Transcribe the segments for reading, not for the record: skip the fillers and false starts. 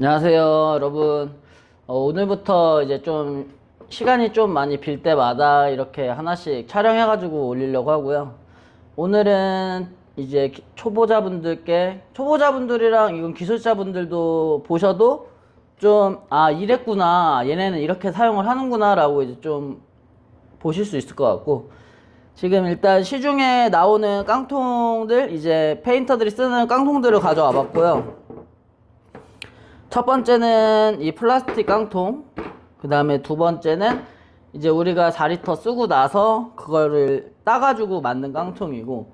안녕하세요, 여러분. 오늘부터 이제 좀 시간이 좀 많이 빌 때마다 이렇게 하나씩 촬영해가지고 올리려고 하고요. 오늘은 이제 초보자분들이랑 이건 기술자분들도 보셔도 좀, 이랬구나. 얘네는 이렇게 사용을 하는구나. 라고 이제 좀 보실 수 있을 것 같고. 지금 일단 시중에 나오는 깡통들, 이제 페인터들이 쓰는 깡통들을 가져와 봤고요. 첫 번째는 이 플라스틱 깡통, 그 다음에 두 번째는 이제 우리가 4리터 쓰고 나서 그거를 따가지고 만든 깡통이고,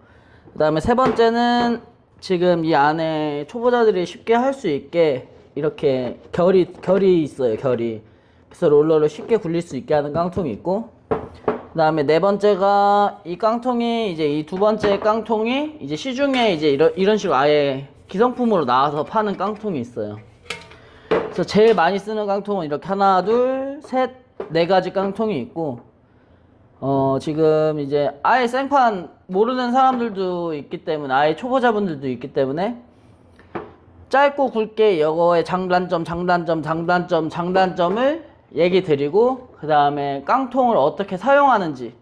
그 다음에 세 번째는 지금 이 안에 초보자들이 쉽게 할 수 있게 이렇게 결이 있어요. 결이. 그래서 롤러를 쉽게 굴릴 수 있게 하는 깡통이 있고, 그 다음에 네 번째가 이 깡통이 이제 이 두 번째 깡통이 이제 시중에 이제 이런 식으로 아예 기성품으로 나와서 파는 깡통이 있어요. 그래서 제일 많이 쓰는 깡통은 이렇게 하나, 둘, 셋, 네 가지 깡통이 있고, 지금 이제 아예 생판 모르는 사람들도 있기 때문에, 아예 초보자분들도 있기 때문에, 짧고 굵게 이거의 장단점을 얘기 드리고, 그 다음에 깡통을 어떻게 사용하는지,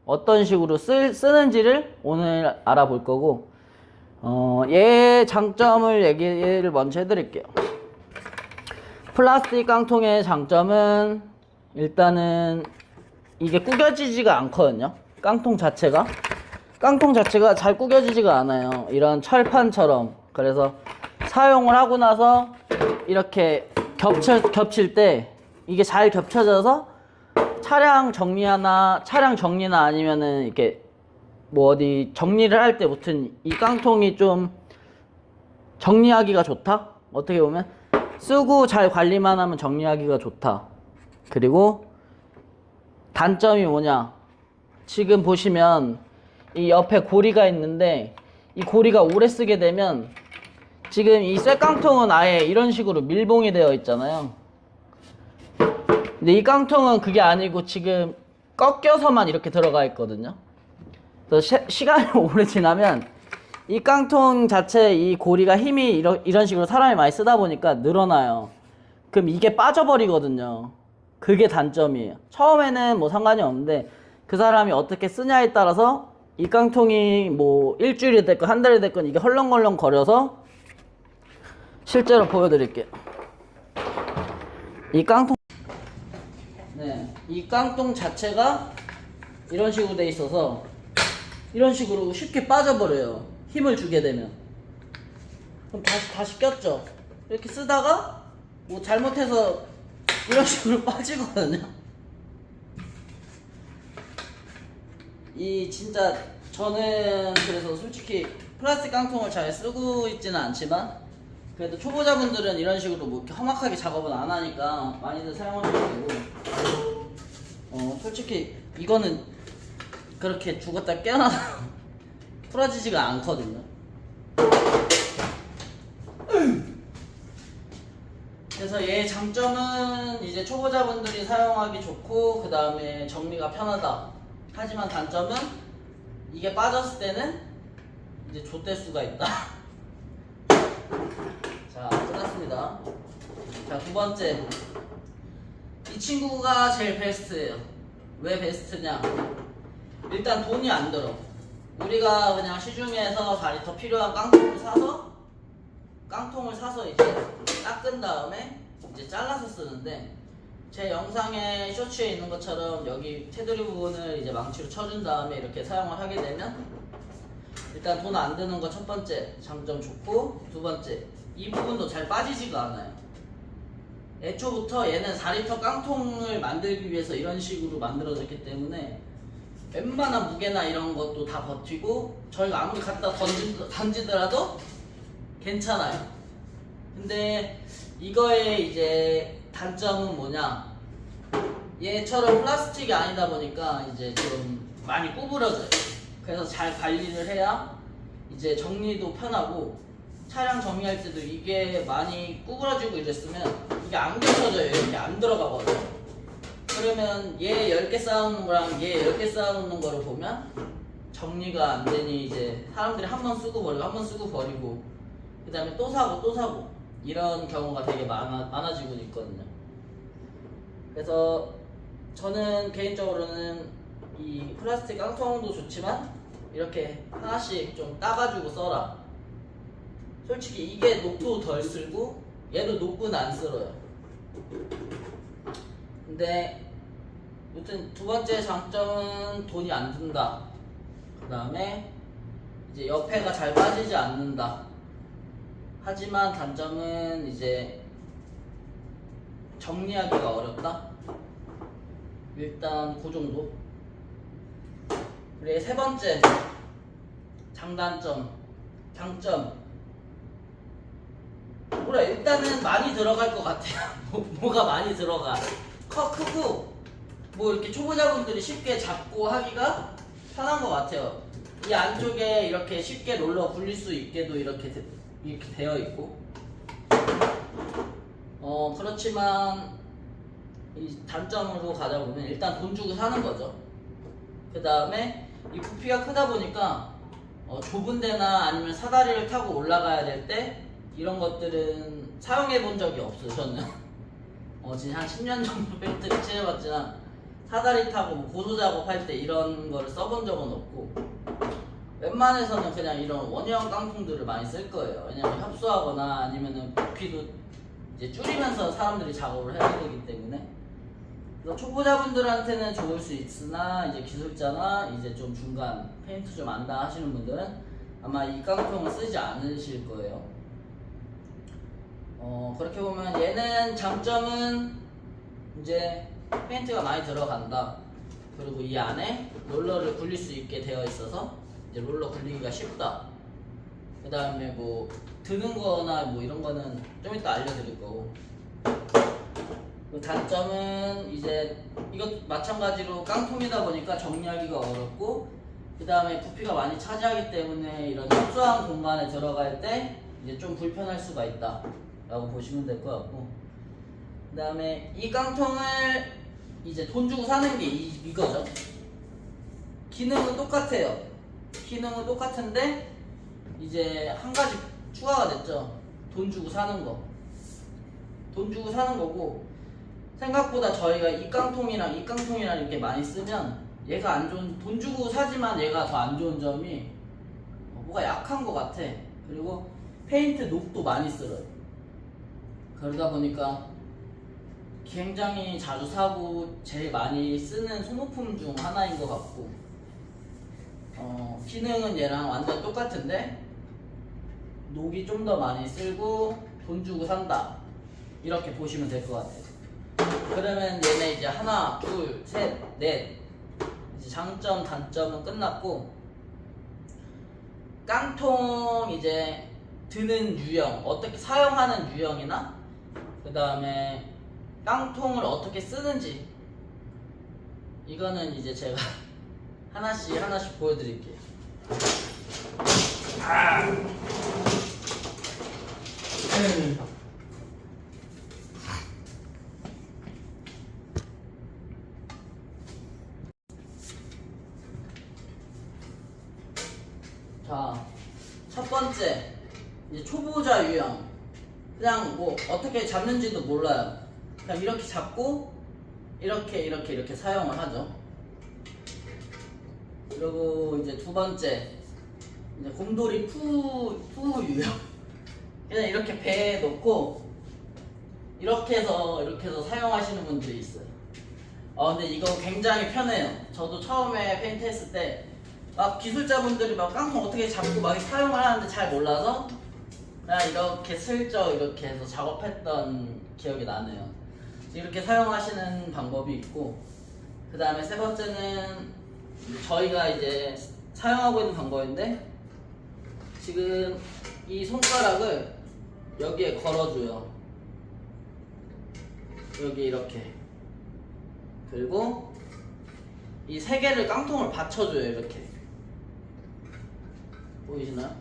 어떤 식으로 쓰는지를 오늘 알아볼 거고, 얘의 장점을 얘기를 먼저 해드릴게요. 플라스틱 깡통의 장점은 일단은 이게 구겨지지가 않거든요. 깡통 자체가 잘 구겨지지가 않아요. 이런 철판처럼. 그래서 사용을 하고 나서 이렇게 겹칠 때 이게 잘 겹쳐져서 차량 정리나 아니면은 이렇게 뭐 어디 정리를 할 때 무튼 이 깡통이 좀 정리하기가 좋다. 어떻게 보면 쓰고 잘 관리만 하면 정리하기가 좋다. 그리고 단점이 뭐냐, 지금 보시면 이 옆에 고리가 있는데 이 고리가 오래 쓰게 되면 지금 이 쇠깡통은 아예 이런 식으로 밀봉이 되어 있잖아요. 근데 이 깡통은 그게 아니고 지금 꺾여서만 이렇게 들어가 있거든요. 그래서 시간이 오래 지나면 이 깡통 자체 이 고리가 힘이 이런 식으로 사람이 많이 쓰다 보니까 늘어나요. 그럼 이게 빠져버리거든요. 그게 단점이에요. 처음에는 뭐 상관이 없는데 그 사람이 어떻게 쓰냐에 따라서 이 깡통이 뭐 일주일이 됐건 한 달이 됐건 이게 헐렁헐렁 거려서, 실제로 보여드릴게요. 이 깡통 자체가 이런 식으로 돼 있어서 이런 식으로 쉽게 빠져버려요. 힘을 주게 되면. 그럼 다시 꼈죠. 이렇게 쓰다가 뭐 잘못해서 이런 식으로 빠지거든요. 진짜 저는 그래서 솔직히 플라스틱 깡통을 잘 쓰고 있지는 않지만 그래도 초보자분들은 이런 식으로 뭐 이렇게 험악하게 작업은 안 하니까 많이들 사용하셔도 되고, 솔직히 이거는 그렇게 죽었다 깨어나서 풀어지지가 않거든요. 그래서 얘의 장점은 이제 초보자분들이 사용하기 좋고, 그 다음에 정리가 편하다. 하지만 단점은 이게 빠졌을 때는 이제 좆될 수가 있다. 자, 끝났습니다. 자, 두 번째, 이 친구가 제일 베스트예요. 왜 베스트냐, 일단 돈이 안 들어. 우리가 그냥 시중에서 4리터 필요한 깡통을 사서 이제 닦은 다음에 이제 잘라서 쓰는데, 제 영상에 쇼츠에 있는 것처럼 여기 테두리 부분을 이제 망치로 쳐준 다음에 이렇게 사용을 하게 되면 일단 돈 안 드는 거 첫 번째 장점 좋고, 두 번째 이 부분도 잘 빠지지가 않아요. 애초부터 얘는 4리터 깡통을 만들기 위해서 이런 식으로 만들어졌기 때문에 웬만한 무게나 이런 것도 다 버티고 저희가 아무리 갖다 던지더라도 괜찮아요. 근데 이거의 이제 단점은 뭐냐, 얘처럼 플라스틱이 아니다 보니까 이제 좀 많이 구부러져요. 그래서 잘 관리를 해야 이제 정리도 편하고, 차량 정리할 때도 이게 많이 구부러지고 이랬으면 이게 안 겹쳐져요. 이렇게 안 들어가거든요. 그러면 얘 10개 쌓아놓는 거랑 얘 10개 쌓아놓는 거를 보면 정리가 안 되니 이제 사람들이 한 번 쓰고 버리고 한 번 쓰고 버리고 그 다음에 또 사고 이런 경우가 되게 많아지고 있거든요. 그래서 저는 개인적으로는 이 플라스틱 깡통도 좋지만 이렇게 하나씩 좀 따가지고 써라. 솔직히 이게 녹도 덜 쓸고 얘도 녹은 안 쓸어요. 근데 아무튼 두 번째 장점은 돈이 안 든다. 그 다음에 이제 옆에가 잘 빠지지 않는다. 하지만 단점은 이제 정리하기가 어렵다. 일단 그 정도. 그리고 세 번째 장단점, 장점. 뭐라 일단은 많이 들어갈 것 같아요. 뭐가 많이 들어가. 크고 뭐 이렇게 초보자분들이 쉽게 잡고 하기가 편한 것 같아요. 이 안쪽에 이렇게 쉽게 롤러 굴릴 수 있게도 이렇게 되어 있고. 그렇지만 이 단점으로 가자 보면 일단 돈 주고 사는 거죠. 그 다음에 이 부피가 크다 보니까 좁은 데나 아니면 사다리를 타고 올라가야 될 때 이런 것들은 사용해 본 적이 없어요. 저는 진짜 한 10년 정도 벨트를 칠해봤지만 사다리 타고 뭐 고소 작업할 때 이런 거를 써본 적은 없고, 웬만해서는 그냥 이런 원형 깡통들을 많이 쓸 거예요. 왜냐면 협소하거나 아니면은 부피도 이제 줄이면서 사람들이 작업을 해야 되기 때문에. 그래서 초보자분들한테는 좋을 수 있으나 이제 기술자나 이제 좀 중간 페인트 좀 안다 하시는 분들은 아마 이 깡통을 쓰지 않으실 거예요. 그렇게 보면 얘는 장점은 이제 페인트가 많이 들어간다. 그리고 이 안에 롤러를 굴릴 수 있게 되어 있어서 이제 롤러 굴리기가 쉽다. 그 다음에 뭐 드는 거나 뭐 이런 거는 좀 이따 알려드릴 거고. 그 단점은 이제 이것 마찬가지로 깡통이다 보니까 정리하기가 어렵고, 그 다음에 부피가 많이 차지하기 때문에 이런 협소한 공간에 들어갈 때 이제 좀 불편할 수가 있다 라고 보시면 될 것 같고, 그 다음에 이 깡통을 이제 돈 주고 사는 게 이거죠. 기능은 똑같아요. 기능은 똑같은데 이제 한 가지 추가가 됐죠. 돈 주고 사는 거. 돈 주고 사는 거고, 생각보다 저희가 이 깡통이랑 이 깡통이랑 이렇게 많이 쓰면 얘가 안 좋은, 돈 주고 사지만 얘가 더 안 좋은 점이 뭐가 약한 것 같아. 그리고 페인트 녹도 많이 쓸어요. 그러다 보니까 굉장히 자주 사고 제일 많이 쓰는 소모품 중 하나인 것 같고, 기능은 얘랑 완전 똑같은데 녹이 좀 더 많이 쓸고 돈 주고 산다, 이렇게 보시면 될 것 같아요. 그러면 얘네 이제 하나, 둘, 셋, 넷 이제 장점, 단점은 끝났고, 깡통 이제 드는 유형, 어떻게 사용하는 유형이나 그 다음에 깡통을 어떻게 쓰는지, 이거는 이제 제가 하나씩 보여드릴게요. 자, 첫 번째 이제 초보자 유형. 그냥 뭐 어떻게 잡는지도 몰라요. 그냥 이렇게 잡고 이렇게 사용을 하죠. 그리고 이제 두 번째 이제 곰돌이 푸 유형. 그냥 이렇게 배에 놓고 이렇게 해서 사용하시는 분들이 있어요. 근데 이거 굉장히 편해요. 저도 처음에 페인트 했을 때 막 기술자분들이 막 깡통 어떻게 잡고 막 사용을 하는데 잘 몰라서 그냥 이렇게 슬쩍 이렇게 해서 작업했던 기억이 나네요. 이렇게 사용하시는 방법이 있고, 그 다음에 세 번째는 저희가 이제 사용하고 있는 방법인데, 지금 이 손가락을 여기에 걸어줘요. 여기 이렇게. 그리고 이 세 개를 깡통을 받쳐줘요. 이렇게. 보이시나요?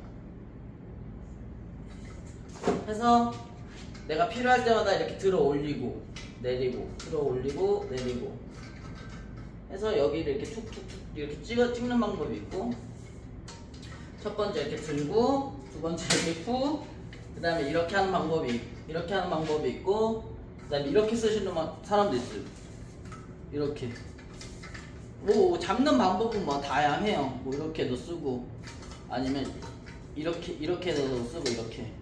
해서 내가 필요할 때마다 이렇게 들어 올리고 내리고, 들어 올리고 내리고 해서 여기를 이렇게 툭툭툭 이렇게 찍는 방법이 있고, 첫 번째 이렇게 들고, 두 번째 이렇게 푸, 그 다음에 이렇게 하는 방법이 이렇게 하는 방법이 있고, 그 다음에 이렇게 쓰시는 사람도 있어요. 이렇게. 뭐 잡는 방법은 뭐 다양해요. 뭐 이렇게도 쓰고, 아니면 이렇게도 쓰고, 이렇게.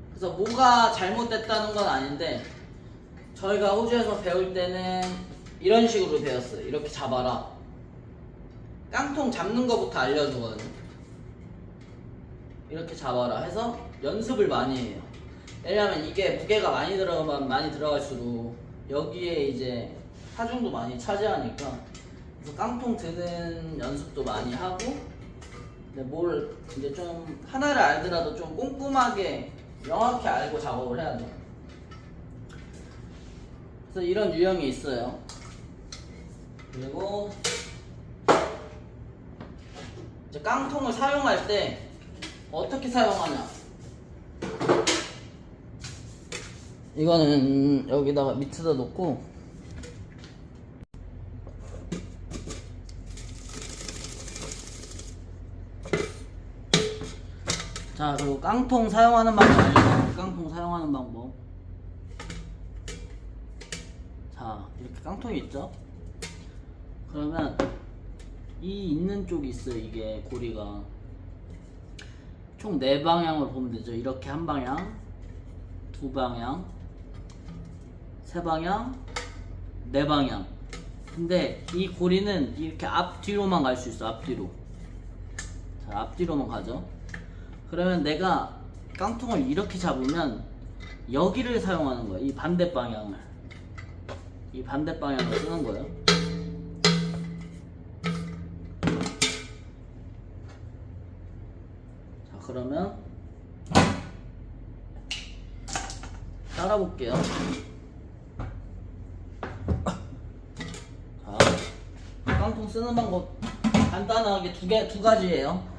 그래서 뭐가 잘못됐다는 건 아닌데, 저희가 호주에서 배울 때는 이런 식으로 배웠어요. 이렇게 잡아라. 깡통 잡는 거부터 알려주거든요. 이렇게 잡아라 해서 연습을 많이 해요. 왜냐면 이게 무게가 많이 들어가면 많이 들어갈수록 여기에 이제 하중도 많이 차지하니까, 그래서 깡통 드는 연습도 많이 하고, 근데 뭘 이제 좀 하나를 알더라도 좀 꼼꼼하게 명확히 알고 작업을 해야 돼요. 그래서 이런 유형이 있어요. 그리고 이제 깡통을 사용할 때 어떻게 사용하냐, 이거는 여기다가 밑에다 놓고, 자, 그리고 깡통 사용하는 방법 알려드릴게요. 깡통 사용하는 방법. 자, 이렇게 깡통이 있죠? 그러면 이 있는 쪽이 있어요. 이게 고리가 총 4방향으로 보면 되죠. 이렇게 한 방향, 2방향, 3방향, 4방향. 근데 이 고리는 이렇게 앞뒤로만 갈 수 있어. 앞뒤로. 자, 앞뒤로만 가죠. 그러면 내가 깡통을 이렇게 잡으면 여기를 사용하는 거예요. 이 반대 방향을. 이 반대 방향을 쓰는 거예요. 자, 그러면 따라 볼게요. 자, 깡통 쓰는 방법 간단하게 두 가지예요.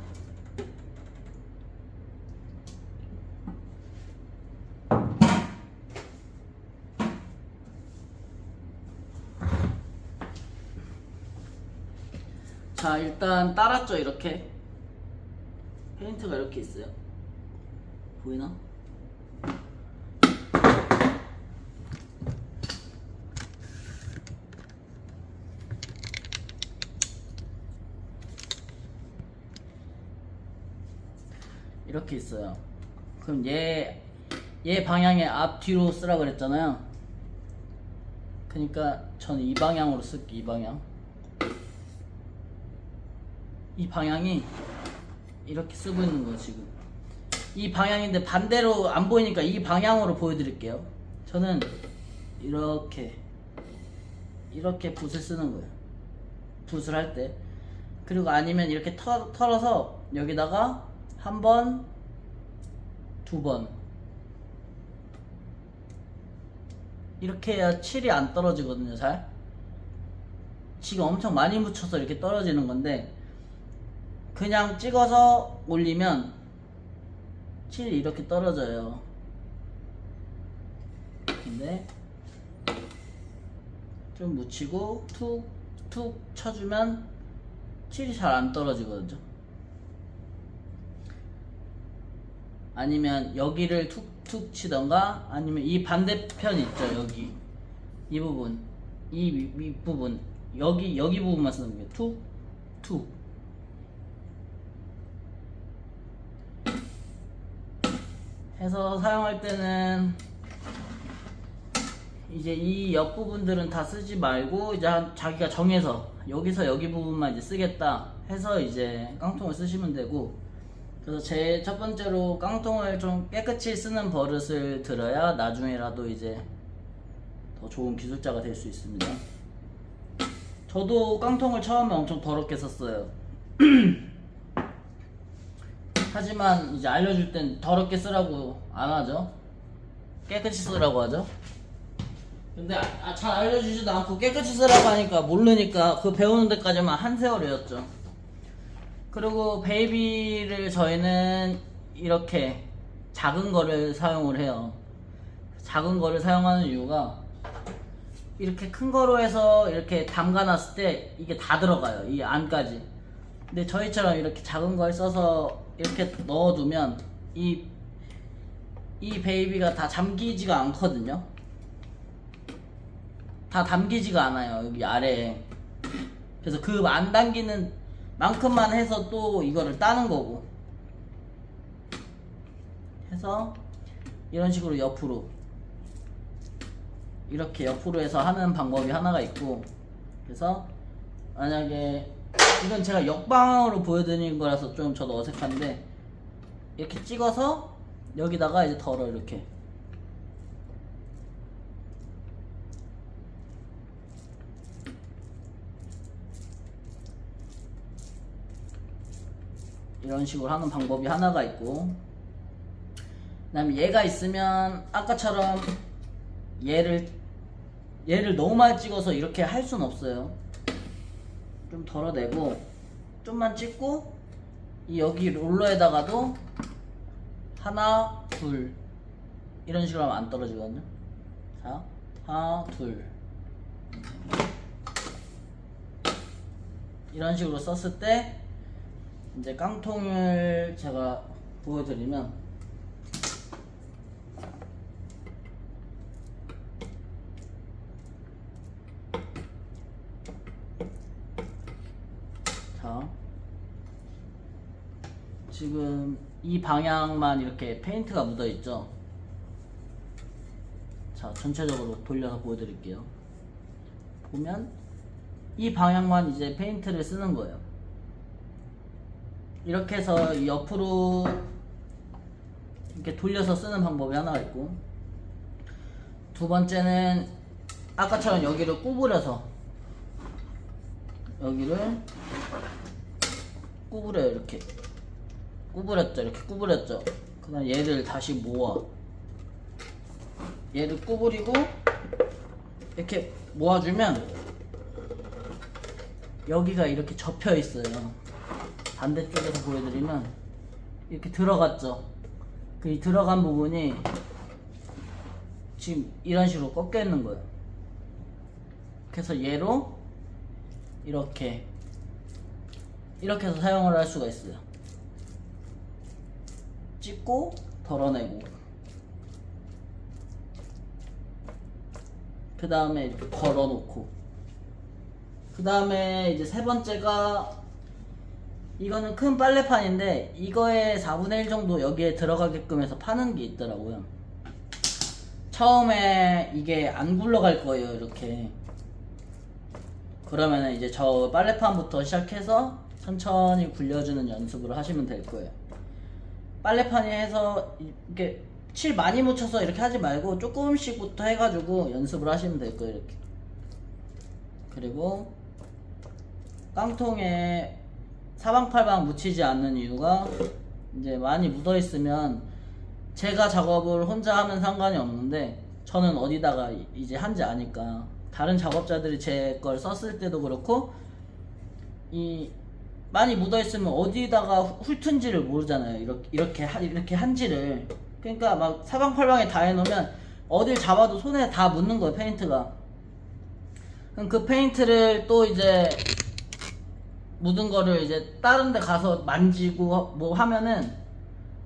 자, 일단 따랐죠. 이렇게 페인트가 이렇게 있어요. 보이나? 이렇게 있어요. 그럼 얘 방향의 앞뒤로 쓰라 그랬잖아요. 그러니까 저는 이 방향으로 쓸게. 이 방향. 이 방향이 이렇게 쓰고 있는 거 지금. 이 방향인데 반대로 안 보이니까 이 방향으로 보여드릴게요. 저는 이렇게 붓을 쓰는 거예요. 붓을 할 때. 그리고 아니면 이렇게 털어서 여기다가 한 번, 2번 이렇게 해야 칠이 안 떨어지거든요. 잘. 지금 엄청 많이 묻혀서 이렇게 떨어지는 건데, 그냥 찍어서 올리면 칠이 이렇게 떨어져요. 근데 좀 묻히고 툭툭 쳐주면 칠이 잘 안 떨어지거든요. 아니면 여기를 툭툭 치던가, 아니면 이 반대편 있죠. 여기 이 부분, 이 윗부분, 여기 부분만 쓰는 거예요. 툭툭. 해서 사용할 때는 이제 이 옆부분들은 다 쓰지 말고, 이제 자기가 정해서 여기서 여기 부분만 이제 쓰겠다 해서 이제 깡통을 쓰시면 되고, 그래서 제 첫 번째로 깡통을 좀 깨끗이 쓰는 버릇을 들어야 나중에라도 이제 더 좋은 기술자가 될 수 있습니다. 저도 깡통을 처음에 엄청 더럽게 썼어요. 하지만 이제 알려줄 땐 더럽게 쓰라고 안 하죠. 깨끗이 쓰라고 하죠. 근데 잘 알려주지도 않고 깨끗이 쓰라고 하니까 모르니까 그 배우는 데까지만 한 세월이었죠. 그리고 베이비를 저희는 이렇게 작은 거를 사용을 해요. 작은 거를 사용하는 이유가, 이렇게 큰 거로 해서 이렇게 담가 놨을 때 이게 다 들어가요. 이 안까지. 근데 저희처럼 이렇게 작은 걸 써서 이렇게 넣어두면 이 이 베이비가 다 잠기지가 않거든요. 다 담기지가 않아요, 여기 아래에. 그래서 그 안 담기는 만큼만 해서 또 이거를 따는 거고, 해서 이런 식으로 옆으로, 이렇게 옆으로 해서 하는 방법이 하나가 있고, 그래서 만약에 이건 제가 역방향으로 보여드리는 거라서 좀 저도 어색한데, 이렇게 찍어서 여기다가 이제 덜어, 이렇게. 이런 식으로 하는 방법이 하나가 있고, 그 다음에 얘가 있으면 아까처럼 얘를 너무 많이 찍어서 이렇게 할 순 없어요. 좀 덜어내고 좀만 찍고, 이 여기 롤러에다가도 하나 둘 이런 식으로 하면 안 떨어지거든요. 자, 하나 둘 이런 식으로 썼을 때 이제 깡통을 제가 보여드리면, 자, 지금 이 방향만 이렇게 페인트가 묻어 있죠. 자, 전체적으로 돌려서 보여드릴게요. 보면 이 방향만 이제 페인트를 쓰는 거예요. 이렇게 해서 이 옆으로 이렇게 돌려서 쓰는 방법이 하나가 있고, 두 번째는 아까처럼 여기를 구부려서, 여기를 구부려요. 이렇게 구부렸죠, 이렇게 구부렸죠. 그 다음 얘를 다시 모아, 얘를 구부리고 이렇게 모아주면 여기가 이렇게 접혀 있어요. 반대쪽에서 보여드리면 이렇게 들어갔죠. 그 이 들어간 부분이 지금 이런 식으로 꺾여 있는 거예요. 그래서 얘로 이렇게 해서 사용을 할 수가 있어요. 찍고 덜어내고, 그 다음에 이렇게 걸어놓고, 그 다음에 이제 세 번째가, 이거는 큰 빨래판인데 이거에 4분의 1 정도 여기에 들어가게끔 해서 파는 게 있더라고요. 처음에 이게 안 굴러갈 거예요, 이렇게. 그러면은 이제 저 빨래판부터 시작해서 천천히 굴려주는 연습을 하시면 될 거예요. 빨래판에 해서 이렇게 칠 많이 묻혀서 이렇게 하지 말고 조금씩부터 해가지고 연습을 하시면 될 거예요, 이렇게. 그리고 깡통에 사방팔방 묻히지 않는 이유가, 이제 많이 묻어 있으면 제가 작업을 혼자 하면 상관이 없는데, 저는 어디다가 이제 한지 아니까, 다른 작업자들이 제 걸 썼을 때도 그렇고, 이 많이 묻어 있으면 어디다가 훑은지를 모르잖아요. 이렇게 한지를. 그러니까 막 사방팔방에 다 해놓으면 어딜 잡아도 손에 다 묻는 거예요, 페인트가. 그럼 그 페인트를 또 이제 묻은 거를 이제 다른 데 가서 만지고 뭐 하면은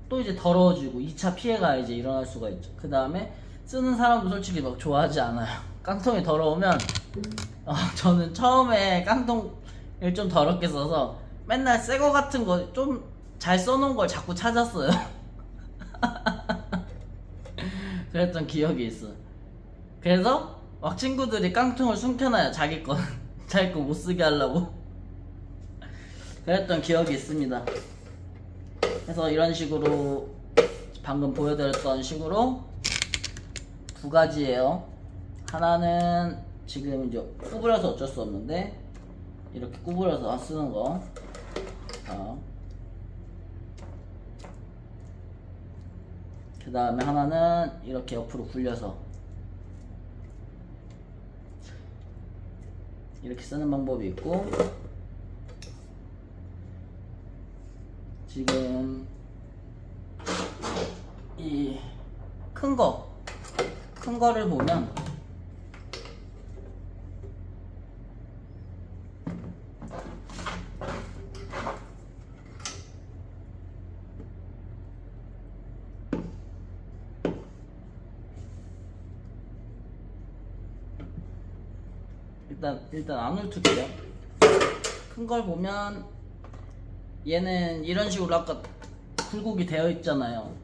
또 이제 더러워지고 2차 피해가 이제 일어날 수가 있죠. 그 다음에 쓰는 사람도 솔직히 막 좋아하지 않아요. 깡통이 더러우면, 저는 처음에 깡통을 좀 더럽게 써서 맨날 새 거 같은 거 좀 잘 써놓은 걸 자꾸 찾았어요. 그랬던 기억이 있어. 그래서 막 친구들이 깡통을 숨겨놔요, 자기 거 못 쓰게 하려고. 그랬던 기억이 있습니다. 그래서 이런 식으로 방금 보여드렸던 식으로 두 가지예요. 하나는 지금 이제 구부려서 어쩔 수 없는데 이렇게 구부려서 쓰는 거. 그 다음에 하나는 이렇게 옆으로 굴려서 이렇게 쓰는 방법이 있고, 지금 이 큰 거를 보면 일단 안 훑을게요. 큰 걸 보면 얘는 이런 식으로 아까 굴곡이 되어 있잖아요.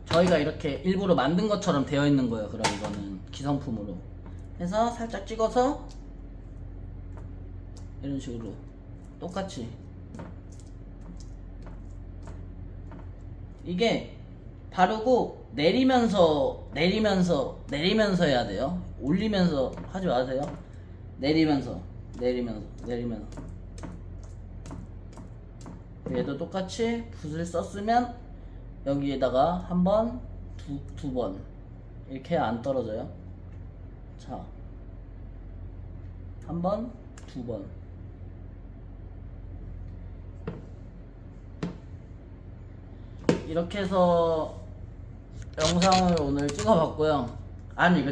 저희가 이렇게 일부러 만든 것처럼 되어 있는 거예요. 그럼 이거는 기성품으로 해서 살짝 찍어서 이런 식으로 똑같이, 이게 바르고 내리면서 해야 돼요. 올리면서 하지 마세요. 내리면서. 얘도 똑같이 붓을 썼으면 여기에다가 한 번, 두 번 이렇게 해야 안 떨어져요. 자, 한 번, 두 번. 이렇게 해서 영상을 오늘 찍어봤고요. 아니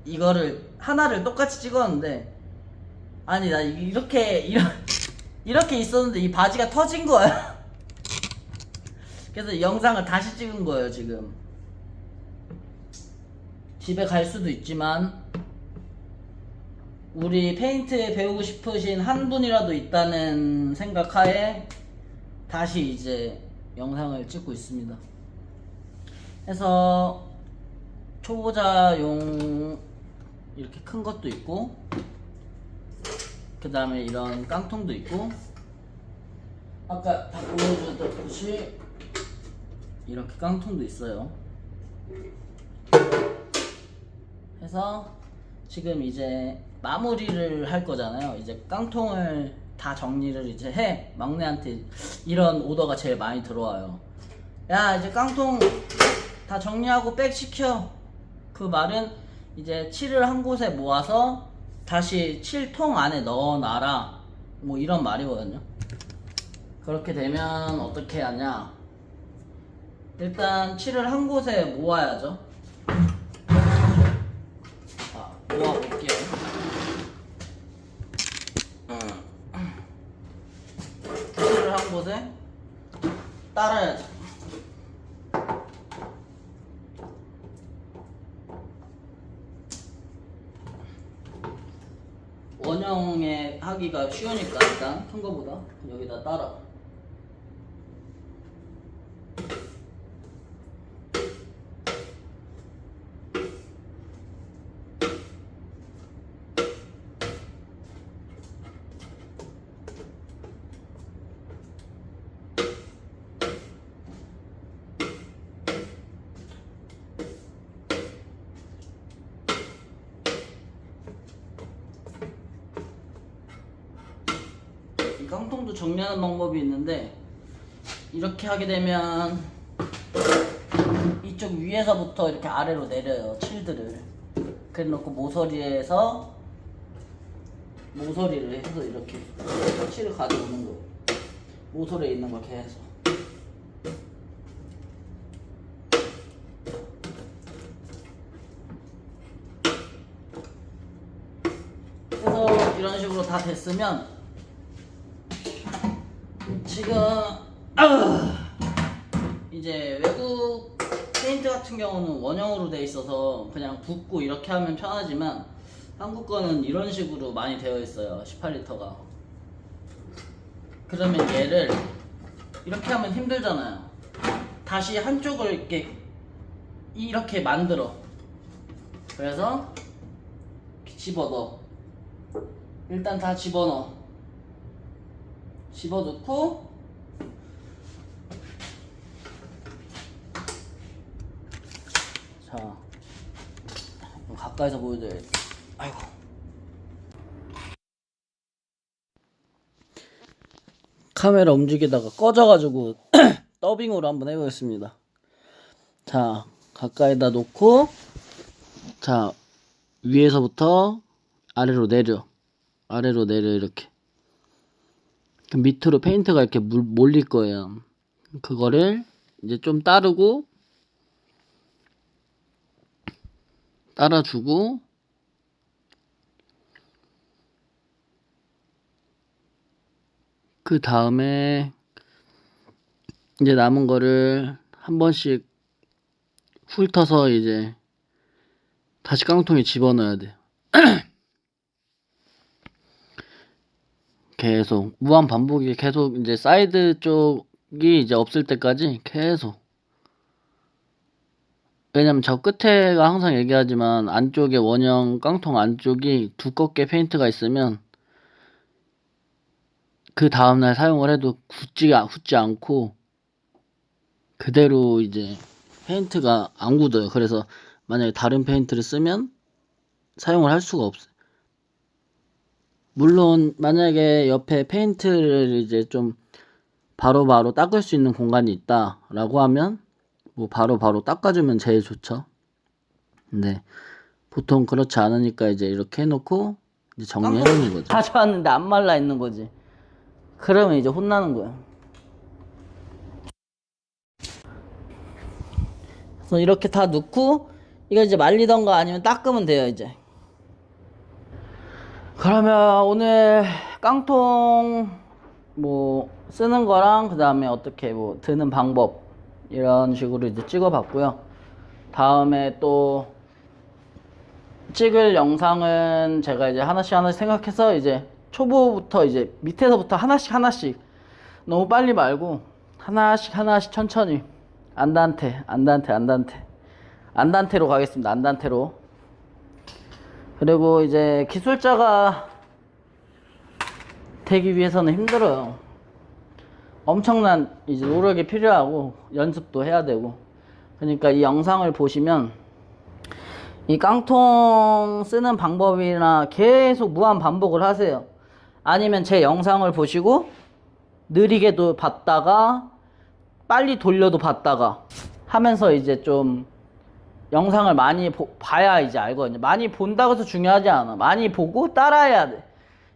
이거를 하나를 똑같이 찍었는데, 아니 나 이렇게 있었는데 이 바지가 터진 거야. 그래서 이 영상을 다시 찍은 거예요. 지금 집에 갈 수도 있지만 우리 페인트 배우고 싶으신 한 분이라도 있다는 생각하에 다시 이제 영상을 찍고 있습니다. 해서 초보자용 이렇게 큰 것도 있고, 그 다음에 이런 깡통도 있고, 아까 다 보여주셨듯이 이렇게 깡통도 있어요. 해서 지금 이제 마무리를 할 거잖아요. 이제 깡통을 다 정리를 이제 해. 막내한테 이런 오더가 제일 많이 들어와요. 야, 이제 깡통 다 정리하고 백 시켜. 그 말은 이제 칠을 한 곳에 모아서 다시 칠통 안에 넣어놔라, 뭐 이런 말이거든요. 그렇게 되면 어떻게 하냐, 일단 칠을 한 곳에 모아야죠. 자, 모아볼게요. 칠을 한 곳에 따라야죠. 원형에 하기가 쉬우니까 일단 큰 거보다 여기다 따라. 이 깡통도 정리하는 방법이 있는데, 이렇게 하게 되면 이쪽 위에서부터 이렇게 아래로 내려요, 칠들을. 그래 놓고 모서리를 해서 이렇게 칠을 가져오는 거예요. 모서리에 있는 걸 계속. 그래서 이런 식으로 다 됐으면 지금 이제 외국 페인트 같은 경우는 원형으로 돼 있어서 그냥 붓고 이렇게 하면 편하지만, 한국 거는 이런 식으로 많이 되어 있어요, 18리터가. 그러면 얘를 이렇게 하면 힘들잖아요. 다시 한쪽을 이렇게 만들어. 그래서 이렇게 집어넣어. 일단 다 집어넣어. 집어넣고, 자, 가까이서 보여줘야지. 아이고. 카메라 움직이다가 꺼져가지고 더빙으로 한번 해보겠습니다. 자, 가까이다 놓고, 자, 위에서부터 아래로 내려 이렇게. 그럼 밑으로 페인트가 이렇게 몰릴 거예요. 그거를 이제 좀 따라주고, 그 다음에 이제 남은 거를 한 번씩 훑어서 이제 다시 깡통에 집어넣어야 돼. 계속 무한 반복이 계속 이제 사이드 쪽이 이제 없을 때까지 계속. 왜냐면 저 끝에가 항상 얘기하지만 안쪽에 원형 깡통 안쪽이 두껍게 페인트가 있으면 그 다음날 사용을 해도 굳지 않고 그대로 이제 페인트가 안 굳어요. 그래서 만약에 다른 페인트를 쓰면 사용을 할 수가 없어요. 물론 만약에 옆에 페인트를 이제 좀 바로바로 닦을 수 있는 공간이 있다 라고 하면 뭐 바로바로 닦아주면 제일 좋죠. 근데 보통 그렇지 않으니까 이제 이렇게 해놓고 이제 정리해놓는 거죠. 가져왔는데 안 말라 있는 거지. 그러면 이제 혼나는 거야. 그래서 이렇게 다 넣고 이거 이제 말리던가 아니면 닦으면 돼요 이제. 그러면 오늘 깡통 뭐 쓰는 거랑 그 다음에 어떻게 뭐 드는 방법 이런 식으로 이제 찍어봤고요. 다음에 또 찍을 영상은 제가 이제 하나씩 생각해서 이제 초보부터 이제 밑에서부터 하나씩 너무 빨리 말고 하나씩 천천히 안단테로 가겠습니다. 안단테로. 그리고 이제 기술자가 되기 위해서는 힘들어요. 엄청난 이제 노력이 필요하고 연습도 해야 되고. 그러니까 이 영상을 보시면 이 깡통 쓰는 방법이나 계속 무한 반복을 하세요. 아니면 제 영상을 보시고 느리게도 봤다가 빨리 돌려도 봤다가 하면서 이제 좀 영상을 많이 봐야 이제 알거든요. 많이 본다고 해서 중요하지 않아. 많이 보고 따라해야 돼.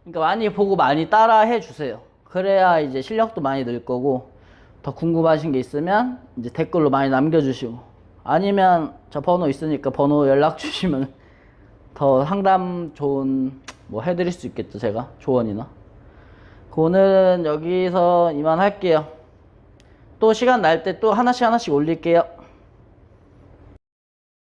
그러니까 많이 보고 많이 따라해 주세요. 그래야 이제 실력도 많이 늘 거고. 더 궁금하신 게 있으면 이제 댓글로 많이 남겨주시고, 아니면 저 번호 있으니까 번호 연락 주시면 더 상담 좋은 뭐 해드릴 수 있겠죠. 제가 조언이나. 오늘은 여기서 이만 할게요. 또 시간 날 때 또 하나씩 올릴게요.